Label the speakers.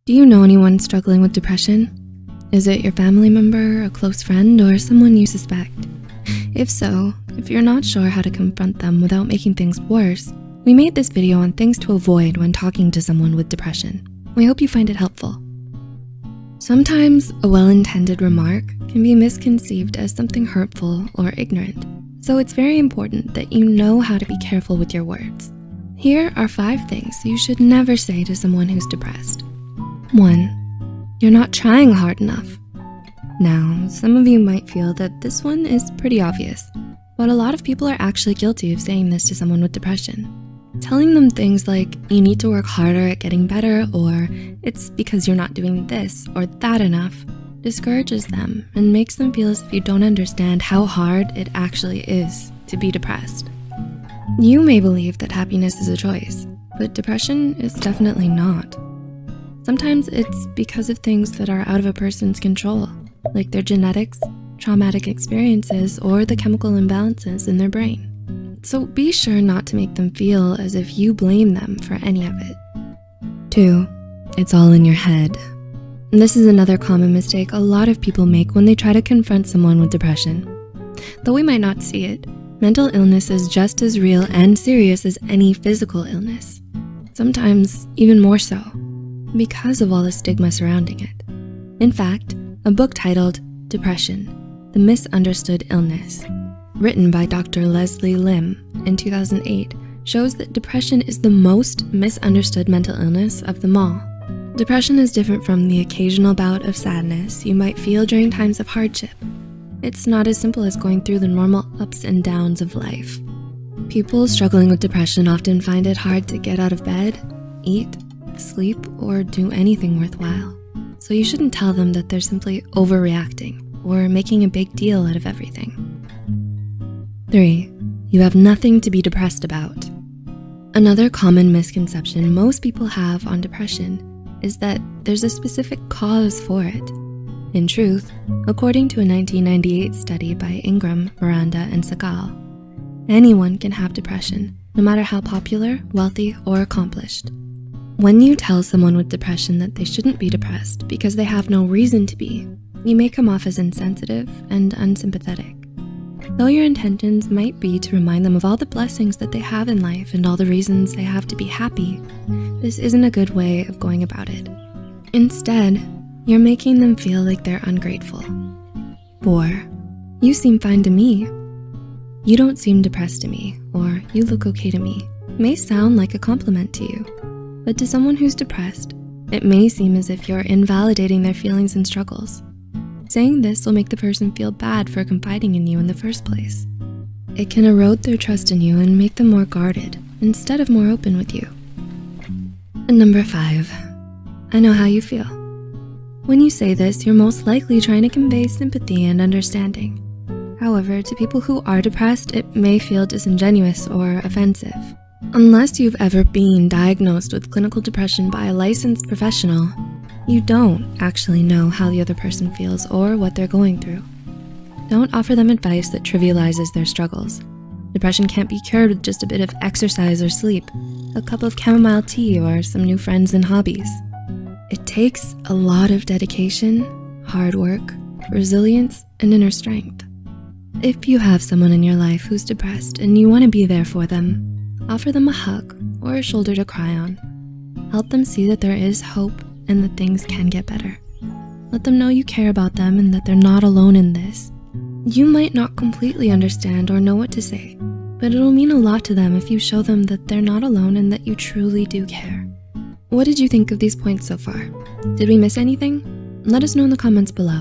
Speaker 1: Do you know anyone struggling with depression? Is it your family member, a close friend, or someone you suspect? If so, if you're not sure how to confront them without making things worse, we made this video on things to avoid when talking to someone with depression. We hope you find it helpful. Sometimes a well-intended remark can be misconceived as something hurtful or ignorant, so it's very important that you know how to be careful with your words. Here are 5 things you should never say to someone who's depressed. 1. You're not trying hard enough. Now, some of you might feel that this one is pretty obvious, but a lot of people are actually guilty of saying this to someone with depression. Telling them things like, you need to work harder at getting better, or it's because you're not doing this or that enough, discourages them and makes them feel as if you don't understand how hard it actually is to be depressed. You may believe that happiness is a choice, but depression is definitely not. Sometimes it's because of things that are out of a person's control, like their genetics, traumatic experiences, or the chemical imbalances in their brain. So be sure not to make them feel as if you blame them for any of it. 2, it's all in your head. And this is another common mistake a lot of people make when they try to confront someone with depression. Though we might not see it, mental illness is just as real and serious as any physical illness. Sometimes even more so, because of all the stigma surrounding it. In fact, a book titled Depression, The Misunderstood Illness, written by Dr. Leslie Lim in 2008, shows that depression is the most misunderstood mental illness of them all. Depression is different from the occasional bout of sadness you might feel during times of hardship. It's not as simple as going through the normal ups and downs of life. People struggling with depression often find it hard to get out of bed, eat, sleep, or do anything worthwhile. So you shouldn't tell them that they're simply overreacting or making a big deal out of everything. 3, you have nothing to be depressed about. Another common misconception most people have on depression is that there's a specific cause for it. In truth, according to a 1998 study by Ingram, Miranda, and Segal, anyone can have depression, no matter how popular, wealthy, or accomplished. When you tell someone with depression that they shouldn't be depressed because they have no reason to be, you may come off as insensitive and unsympathetic. Though your intentions might be to remind them of all the blessings that they have in life and all the reasons they have to be happy, this isn't a good way of going about it. Instead, you're making them feel like they're ungrateful. 4, you seem fine to me. You don't seem depressed to me, or you look okay to me, may sound like a compliment to you, but to someone who's depressed, it may seem as if you're invalidating their feelings and struggles. Saying this will make the person feel bad for confiding in you in the first place. It can erode their trust in you and make them more guarded instead of more open with you. And number 5, I know how you feel. When you say this, you're most likely trying to convey sympathy and understanding. However, to people who are depressed, it may feel disingenuous or offensive. Unless you've ever been diagnosed with clinical depression by a licensed professional, you don't actually know how the other person feels or what they're going through. Don't offer them advice that trivializes their struggles. Depression can't be cured with just a bit of exercise or sleep, a cup of chamomile tea, or some new friends and hobbies. It takes a lot of dedication, hard work, resilience, and inner strength. If you have someone in your life who's depressed and you want to be there for them, offer them a hug or a shoulder to cry on. Help them see that there is hope and that things can get better. Let them know you care about them and that they're not alone in this. You might not completely understand or know what to say, but it'll mean a lot to them if you show them that they're not alone and that you truly do care. What did you think of these points so far? Did we miss anything? Let us know in the comments below.